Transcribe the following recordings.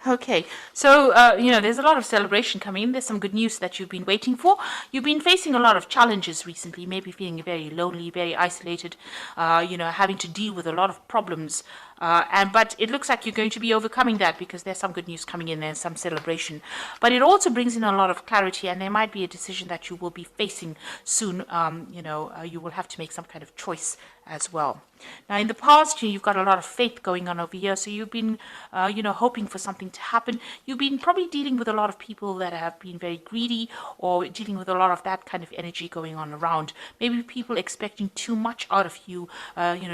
Okay, so there's a lot of celebration coming in. There's some good news that you've been waiting for. You've been facing a lot of challenges recently, maybe feeling very lonely, very isolated, having to deal with a lot of problems. But it looks like you're going to be overcoming that because there's some good news coming in and some celebration. But it also brings in a lot of clarity, and there might be a decision that you will be facing soon. You will have to make some kind of choice as well. Now, in the past, you've got a lot of faith going on over here, so you've been, hoping for something to happen. You've been probably dealing with a lot of people that have been very greedy, or dealing with a lot of that kind of energy going on around. Maybe people expecting too much out of you,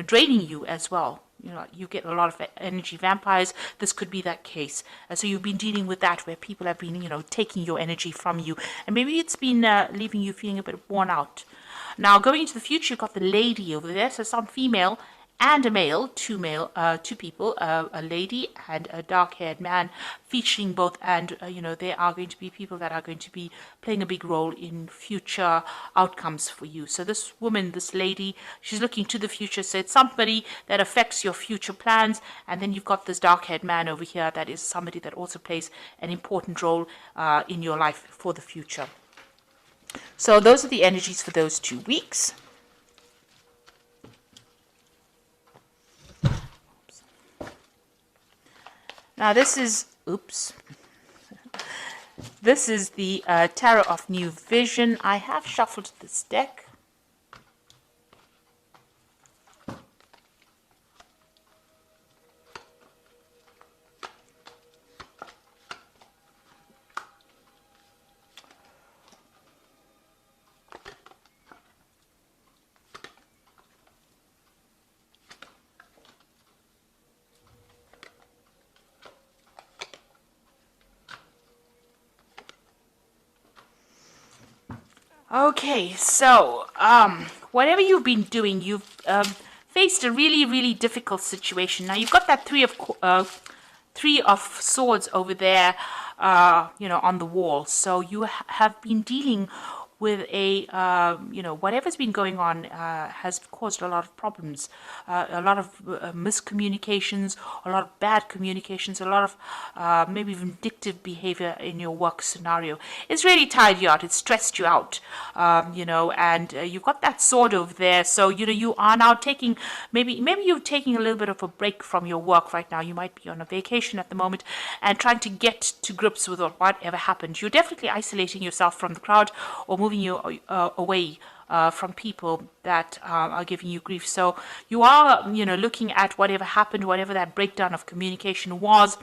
draining you as well. You get a lot of energy vampires. This could be that case. So you've been dealing with that where people have been, taking your energy from you. And maybe it's been leaving you feeling a bit worn out. Now, going into the future, you've got the lady over there. So some female and a male, two people, a lady and a dark-haired man, featuring both. And, they are going to be people that are going to be playing a big role in future outcomes for you. So this woman, this lady, she's looking to the future. So it's somebody that affects your future plans. And then you've got this dark-haired man over here that is somebody that also plays an important role in your life for the future. So those are the energies for those 2 weeks. Now this is the Tarot of New Vision. I have shuffled this deck. Okay, so whatever you've been doing, you've faced a really, really difficult situation. Now you've got that three of swords over there, on the wall. So you have been dealing with whatever's been going on has caused a lot of problems, a lot of miscommunications, a lot of bad communications, a lot of maybe vindictive behavior in your work scenario. It's really tired you out. It's stressed you out, and you've got that sword over there. So, you are now taking, maybe you're taking a little bit of a break from your work right now. You might be on a vacation at the moment and trying to get to grips with whatever happened. You're definitely isolating yourself from the crowd or moving you away from people that are giving you grief. So you are, looking at whatever happened, whatever that breakdown of communication was,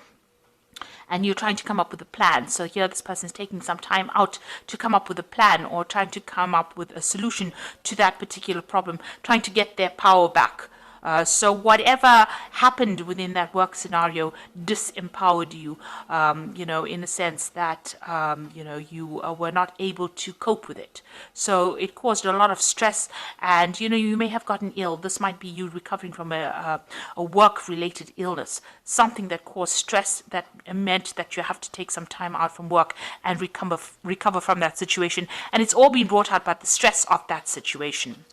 and you're trying to come up with a plan. So here this person is taking some time out to come up with a plan or trying to come up with a solution to that particular problem, trying to get their power back. So whatever happened within that work scenario disempowered you, in the sense that, you were not able to cope with it. So it caused a lot of stress and, you may have gotten ill. This might be you recovering from a work-related illness, something that caused stress that meant that you have to take some time out from work and recover from that situation. And it's all been brought out by the stress of that situation.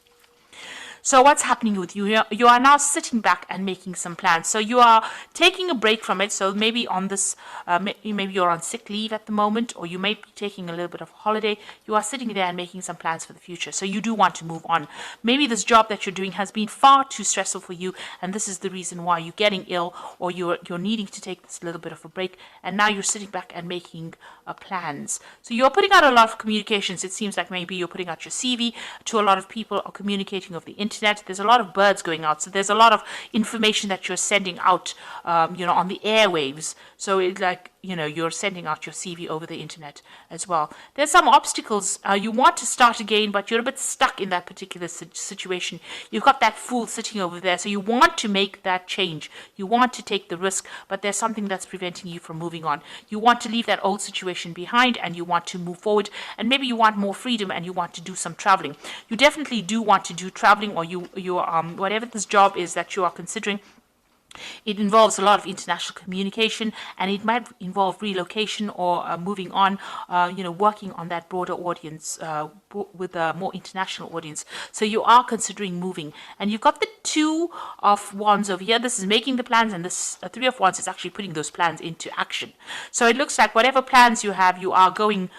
So what's happening with you? You are now sitting back and making some plans. So you are taking a break from it. So maybe on this, maybe you're on sick leave at the moment, or you may be taking a little bit of holiday. You are sitting there and making some plans for the future. So you do want to move on. Maybe this job that you're doing has been far too stressful for you, and this is the reason why you're getting ill, or you're needing to take this little bit of a break. And now you're sitting back and making plans. So you're putting out a lot of communications. It seems like maybe you're putting out your CV to a lot of people, or communicating over the internet. There's a lot of birds going out. So there's a lot of information that you're sending out, on the airwaves. So it's like, you're sending out your CV over the internet as well. There's some obstacles. You want to start again, but you're a bit stuck in that particular situation. You've got that fool sitting over there. So you want to make that change. You want to take the risk, but there's something that's preventing you from moving on. You want to leave that old situation behind and you want to move forward, and maybe you want more freedom and you want to do some traveling. You definitely do want to do traveling, or you whatever this job is that you are considering, It involves a lot of international communication, and it might involve relocation or moving on, working on that broader audience with a more international audience. So you are considering moving, and you've got the Two of Wands over here. This is making the plans, and this Three of Wands is actually putting those plans into action. So it looks like whatever plans you have, you are going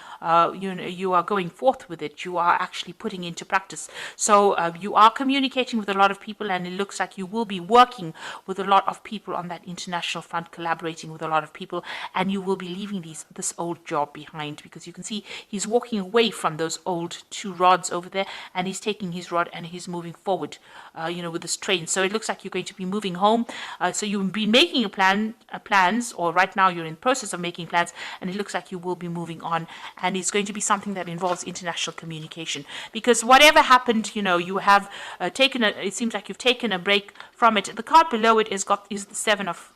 you are going forth with it. You are actually putting into practice. So you are communicating with a lot of people, and it looks like you will be working with a lot of people on that international front, collaborating with a lot of people, and you will be leaving this old job behind, because you can see he's walking away from those old two rods over there, and he's taking his rod and he's moving forward, with this train. So it looks like you're going to be moving home. So you've been making plans, or right now you're in the process of making plans, and it looks like you will be moving on, and it's going to be something that involves international communication, because whatever happened, you have it seems like you've taken a break from it. The card below it is the Seven of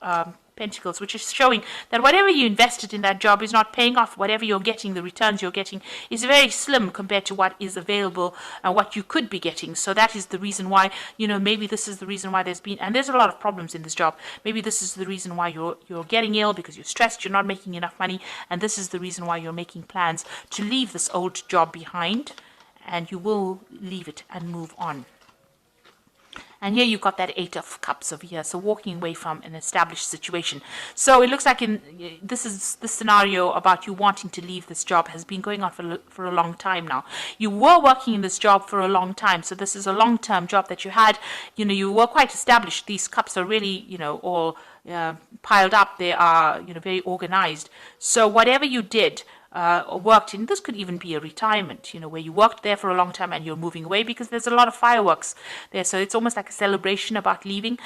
Pentacles, which is showing that whatever you invested in that job is not paying off. Whatever you're getting, the returns you're getting is very slim compared to what is available and what you could be getting. So that is the reason why, maybe this is the reason why there's a lot of problems in this job. Maybe this is the reason why you're getting ill, because you're stressed, you're not making enough money, and this is the reason why you're making plans to leave this old job behind, and you will leave it and move on. And here you've got that Eight of Cups over here, so walking away from an established situation. So it looks like this scenario about you wanting to leave this job has been going on for a long time now. You were working in this job for a long time, so this is a long-term job that you had. You were quite established. These cups are really, all piled up. They are, very organized. So whatever you did, worked in, this could even be a retirement, where you worked there for a long time and you're moving away, because there's a lot of fireworks there. So it's almost like a celebration about leaving.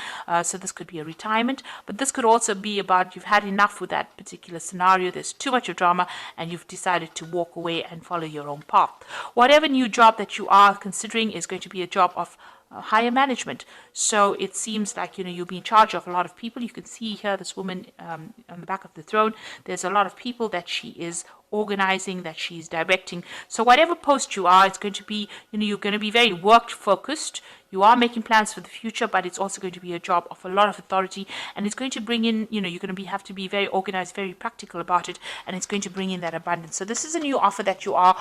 So this could be a retirement, but this could also be about you've had enough with that particular scenario. There's too much of drama, and you've decided to walk away and follow your own path. Whatever new job that you are considering is going to be a job of higher management. So it seems like, you'll be in charge of a lot of people. You can see here this woman on the back of the throne. There's a lot of people that she is organizing, that she's directing. So whatever post you are, it's going to be, you're going to be very work focused. You are making plans for the future, but it's also going to be a job of a lot of authority, and it's going to bring in, you're going to have to be very organized, very practical about it, and it's going to bring in that abundance. So this is a new offer that you are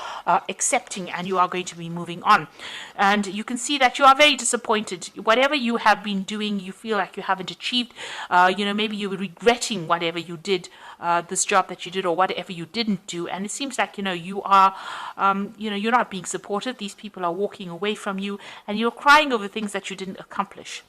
accepting, and you are going to be moving on. And you can see that you are very disappointed. Whatever you have been doing, you feel like you haven't achieved. Maybe you're regretting whatever you did, this job that you did, or whatever you didn't do. And it seems like, you are, you're not being supported. These people are walking away from you, and you're crying over things that you didn't accomplish.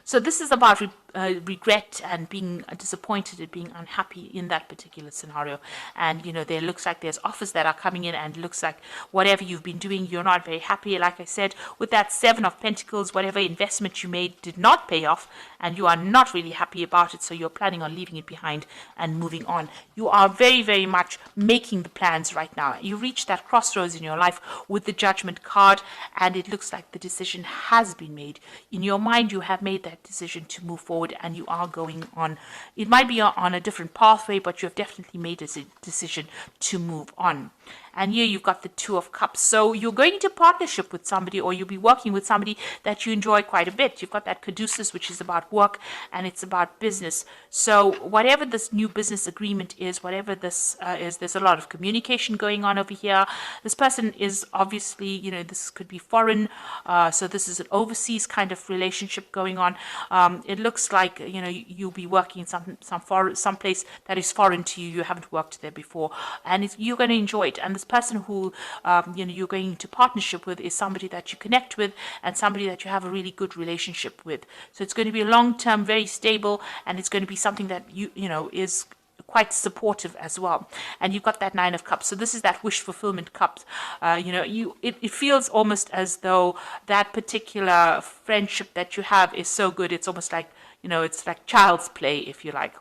So this is about regret and being disappointed and being unhappy in that particular scenario. And there looks like there's offers that are coming in, and looks like whatever you've been doing, you're not very happy. Like I said, with that Seven of Pentacles, whatever investment you made did not pay off, and you are not really happy about it. So you're planning on leaving it behind and moving on. You are very, very much making the plans right now. You reach that crossroads in your life with the Judgment card, and it looks like the decision has been made. In your mind, you have made that decision to move forward, and you are going on. It might be on a different pathway, but you have definitely made a decision to move on. And here you've got the Two of Cups. So you're going into partnership with somebody, or you'll be working with somebody that you enjoy quite a bit. You've got that Caduceus, which is about work, and it's about business. So whatever this new business agreement is, whatever this is, there's a lot of communication going on over here. This person is obviously, this could be foreign. So this is an overseas kind of relationship going on. It looks like, you'll be working in some place that is foreign to you. You haven't worked there before, and you're going to enjoy it. And this person who you're going into partnership with is somebody that you connect with, and somebody that you have a really good relationship with. So it's going to be long-term, very stable, and it's going to be something that is quite supportive as well. And you've got that Nine of Cups. So this is that wish fulfillment cup. It feels almost as though that particular friendship that you have is so good. It's almost like, it's like child's play, if you like.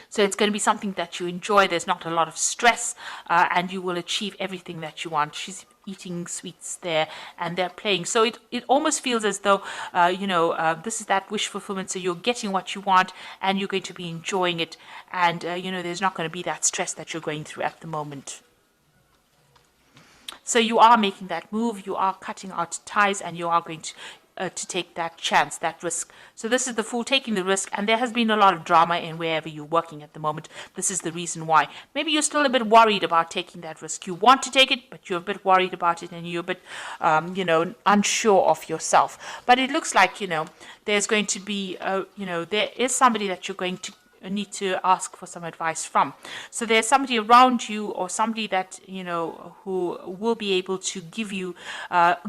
So it's going to be something that you enjoy. There's not a lot of stress, and you will achieve everything that you want. She's eating sweets there, and they're playing. So it almost feels as though, this is that wish fulfillment. So you're getting what you want, and you're going to be enjoying it. And, there's not going to be that stress that you're going through at the moment. So you are making that move, you are cutting out ties, and you are going to to take that chance, that risk. So this is the Fool taking the risk, and there has been a lot of drama in wherever you're working at the moment. This is the reason why. Maybe you're still a bit worried about taking that risk. You want to take it, but you're a bit worried about it, and you're a bit, unsure of yourself. But it looks like, there's going to be, there is somebody that you're going to need to ask for some advice from. So there's somebody around you, or somebody that who will be able to give you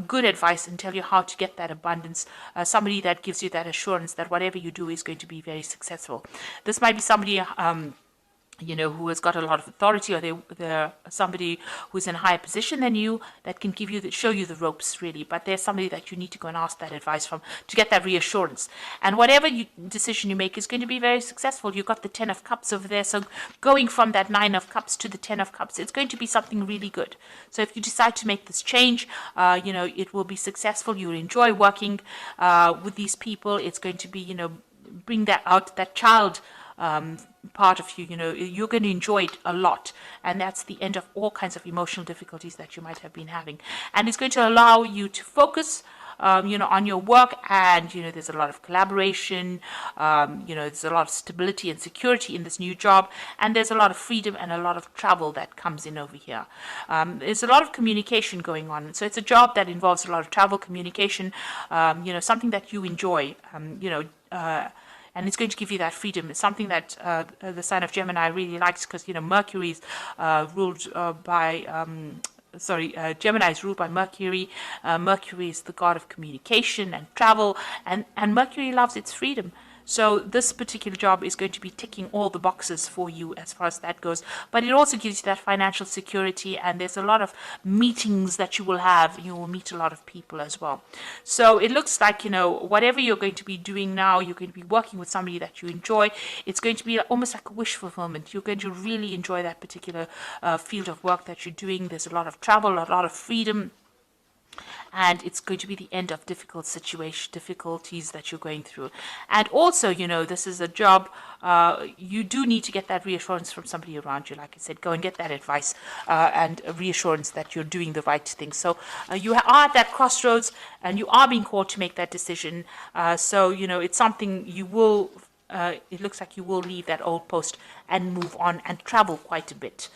good advice and tell you how to get that abundance, somebody that gives you that assurance that whatever you do is going to be very successful. This might be somebody who has got a lot of authority, or they're somebody who's in a higher position than you that can show you the ropes, really. But there's somebody that you need to go and ask that advice from to get that reassurance. And whatever decision you make is going to be very successful. You've got the 10 of Cups over there, so going from that 9 of Cups to the 10 of Cups, it's going to be something really good. So if you decide to make this change, it will be successful. You'll enjoy working with these people. It's going to be, bring that out, that child part of you, you're going to enjoy it a lot, and that's the end of all kinds of emotional difficulties that you might have been having, and it's going to allow you to focus on your work, and there's a lot of collaboration, there's a lot of stability and security in this new job, and there's a lot of freedom and a lot of travel that comes in over here. There's a lot of communication going on, so it's a job that involves a lot of travel, communication, something that you enjoy, and it's going to give you that freedom. It's something that the sign of Gemini really likes, because Mercury's ruled by Gemini is ruled by Mercury. Mercury is the god of communication and travel, and Mercury loves its freedom. So this particular job is going to be ticking all the boxes for you as far as that goes. But it also gives you that financial security, and there's a lot of meetings that you will have. You will meet a lot of people as well. So it looks like, whatever you're going to be doing now, you're going to be working with somebody that you enjoy. It's going to be almost like a wish fulfillment. You're going to really enjoy that particular field of work that you're doing. There's a lot of travel, a lot of freedom. And it's going to be the end of difficulties that you're going through. And also, this is a job, you do need to get that reassurance from somebody around you. Like I said, go and get that advice and a reassurance that you're doing the right thing. So you are at that crossroads, and you are being called to make that decision. So, it's something you will, it looks like you will leave that old post and move on and travel quite a bit.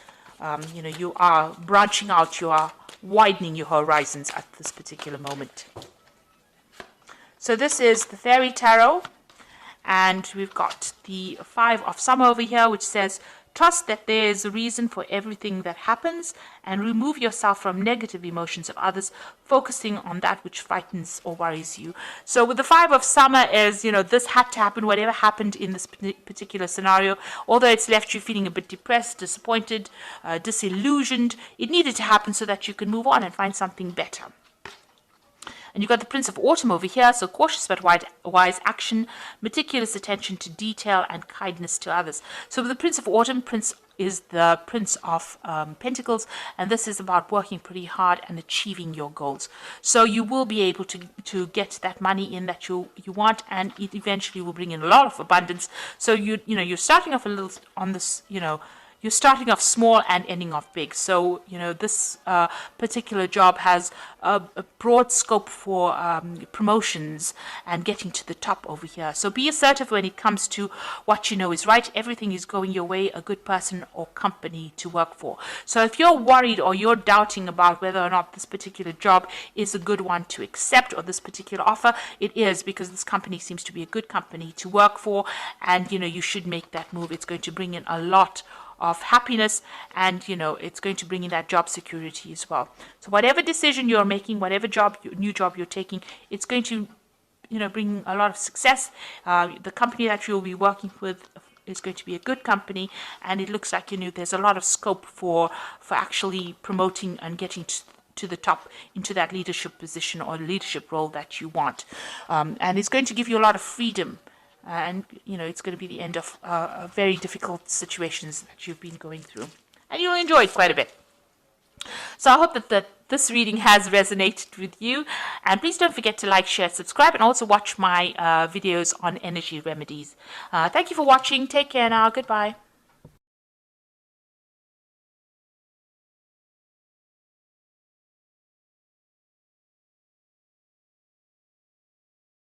You are branching out, you are widening your horizons at this particular moment. So this is the Fairy Tarot, and we've got the 5 of Summer over here, which says, trust that there is a reason for everything that happens, and remove yourself from negative emotions of others, focusing on that which frightens or worries you. So with the 5 of Summer is, this had to happen, whatever happened in this particular scenario, although it's left you feeling a bit depressed, disappointed, disillusioned, it needed to happen so that you can move on and find something better. And you've got the Prince of Autumn over here, so cautious but wise action, meticulous attention to detail, and kindness to others. So with the Prince of Autumn, Prince is the Prince of Pentacles, and this is about working pretty hard and achieving your goals. So you will be able to get that money in that you want, and it eventually will bring in a lot of abundance. So you're starting off a little on this, you're starting off small and ending off big. So, this particular job has a broad scope for promotions and getting to the top over here. So be assertive when it comes to what you know is right. Everything is going your way, a good person or company to work for. So if you're worried or you're doubting about whether or not this particular job is a good one to accept, or this particular offer, it is, because this company seems to be a good company to work for, and, you should make that move. It's going to bring in a lot of happiness, and it's going to bring in that job security as well. So whatever decision you're making, whatever new job you're taking, it's going to bring a lot of success. The company that you'll be working with is going to be a good company, and it looks like there's a lot of scope for actually promoting and getting to the top into that leadership position or leadership role that you want, and it's going to give you a lot of freedom. And, it's going to be the end of very difficult situations that you've been going through. And you'll enjoy it quite a bit. So I hope that this reading has resonated with you. And please don't forget to like, share, subscribe, and also watch my videos on energy remedies. Thank you for watching. Take care now. Goodbye.